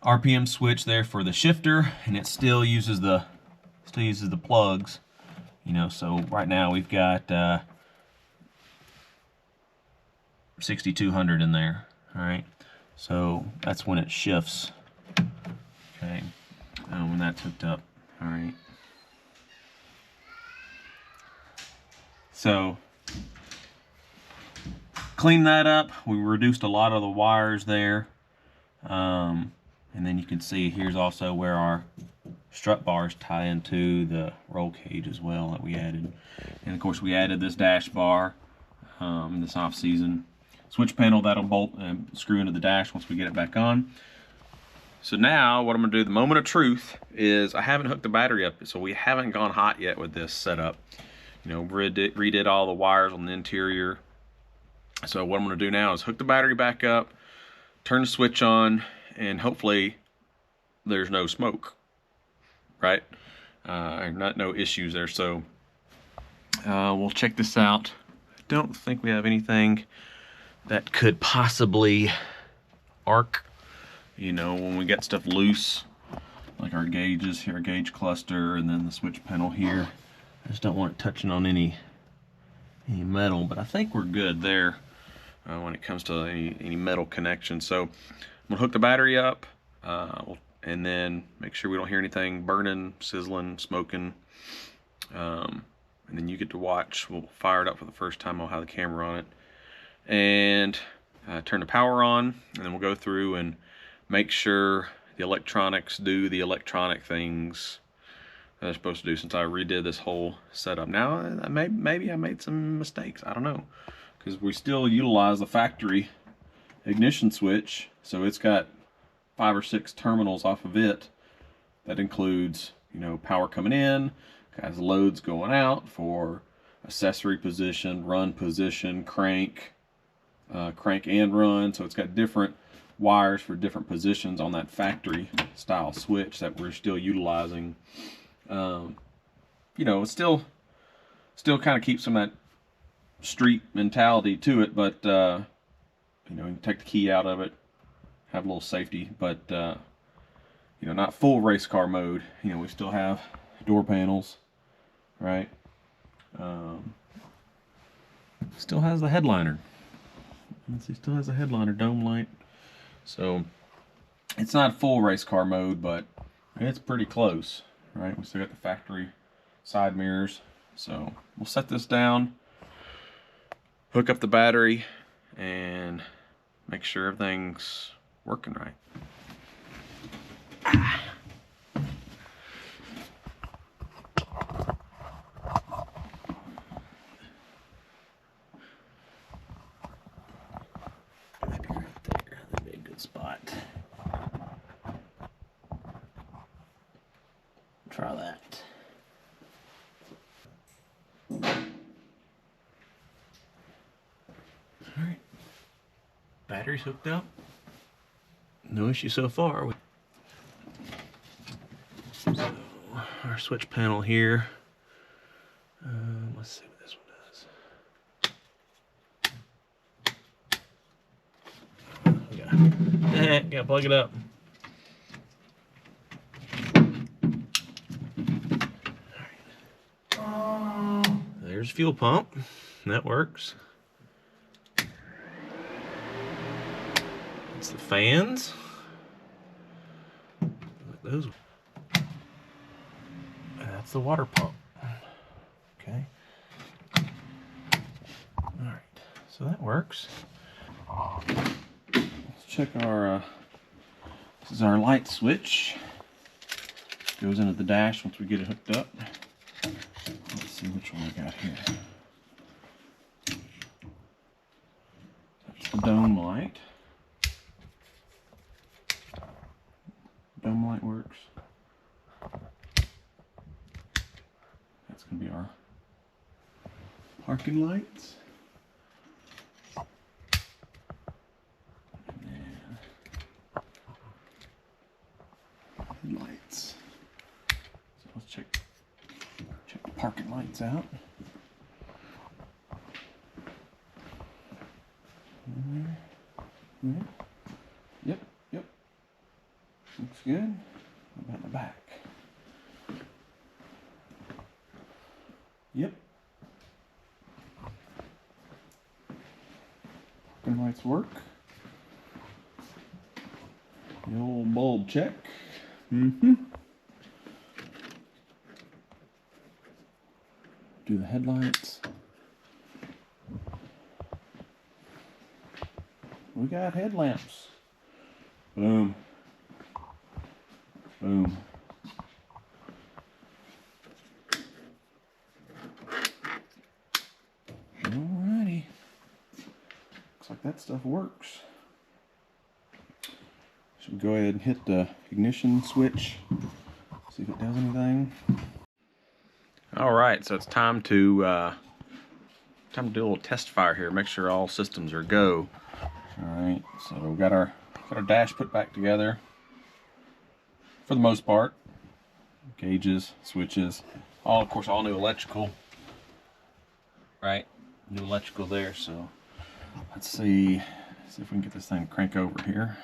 RPM switch there for the shifter, and it still uses the plugs. So right now we've got 6200 in there. All right, so that's when it shifts. Okay, when that's hooked up. All right, so clean that up. We reduced a lot of the wires there, and then you can see here's also where our strut bars tie into the roll cage as well that we added. And of course we added this dash bar this off season. Switch panel that'll bolt and screw into the dash once we get it back on. So now what I'm going to do, the moment of truth, is I haven't hooked the battery up, so we haven't gone hot yet with this setup. Redid all the wires on the interior. So what I'm going to do now is hook the battery back up, turn the switch on, and hopefully there's no smoke, right? No issues there. So we'll check this out. I don't think we have anything that could possibly arc, you know, when we get stuff loose, like our gauges here, gauge cluster, and then the switch panel here. I just don't want it touching on any metal, but I think we're good there when it comes to any metal connection. So I'm gonna hook the battery up, and then make sure we don't hear anything burning, sizzling, smoking, and then you get to watch. We'll fire it up for the first time. I'll have the camera on it, and turn the power on, and then we'll go through and make sure the electronics do the electronic things they're supposed to do, since I redid this whole setup. Now, maybe I made some mistakes. I don't know, because we still utilize the factory ignition switch, so it's got 5 or 6 terminals off of it. That includes, you know, power coming in, has loads going out for accessory position, run position, crank and run. So it's got different wires for different positions on that factory style switch that we're still utilizing. You know, it still kind of keeps some of that street mentality to it, but you know, you can take the key out of it, have a little safety, but you know, not full race car mode. You know, we still have door panels, right? Still has the headliner. He still has a headliner, dome light. So it's not full race car mode, but it's pretty close, right? We still got the factory side mirrors. So we'll set this down, hook up the battery, and make sure everything's working right. Maybe right there, that'd be a good spot. Try that. Alright, battery's hooked up. No issue so far. So, our switch panel here. Let's see what this one does. Gotta plug it up. There's fuel pump. That works. It's the fans. Like those. That's the water pump. Okay. Alright, so that works. Let's check our, this is our light switch. Goes into the dash once we get it hooked up. Let's see which one we got here. That's the dome light. Dome light works. That's going to be our parking lights. And headlights. So let's check the parking lights out. Yep. Looks good. What about the back? Yep. Parking lights work. The old bulb check. Do the headlights. We got headlamps. Boom. Boom. Alrighty. Looks like that stuff works. Should we go ahead and hit the ignition switch? See if it does anything. Alright, so it's time to do a little test fire here. Make sure all systems are go. Alright, so we've got our got our dash put back together for the most part. Gauges, switches, all, of course, all new electrical. Right, new electrical there. So let's see if we can get this thing to crank over here.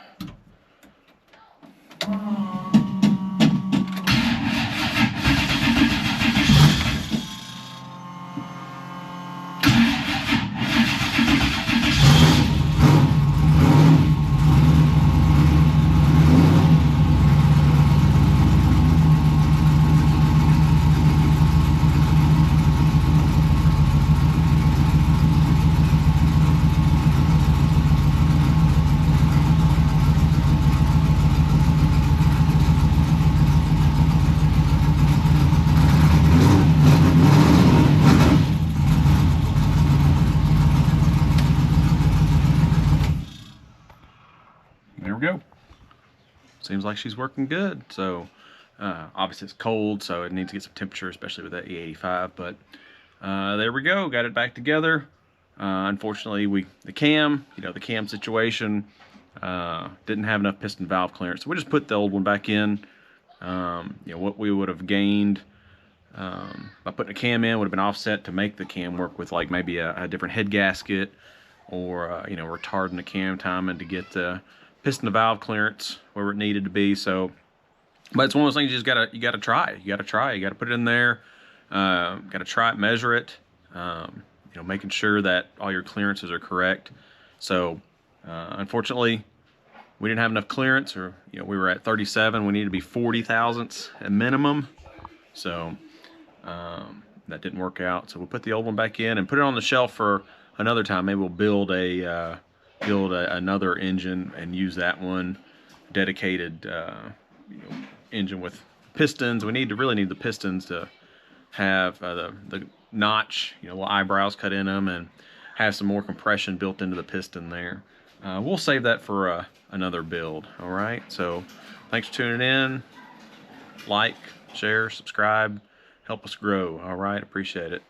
There we go. Seems like she's working good. So obviously it's cold, so it needs to get some temperature, especially with that E85. But there we go. Got it back together. Unfortunately, the cam situation, didn't have enough piston valve clearance, so we just put the old one back in. What we would have gained by putting a cam in would have been offset to make the cam work with like maybe a different head gasket, or retarding the cam timing to get the piston to valve clearance where it needed to be. So, but it's one of those things you gotta try. You gotta put it in there. Gotta try it, measure it. Making sure that all your clearances are correct. So, unfortunately, we didn't have enough clearance, or we were at 37. We needed to be 40 thousandths at minimum. So that didn't work out. So we'll put the old one back in and put it on the shelf for another time. Maybe we'll build another engine and use that one, dedicated engine with pistons. We really need the pistons to have the notch, little eyebrows cut in them, and have some more compression built into the piston there. We'll save that for another build. All right, so thanks for tuning in. Like, share, subscribe, help us grow. All right, appreciate it.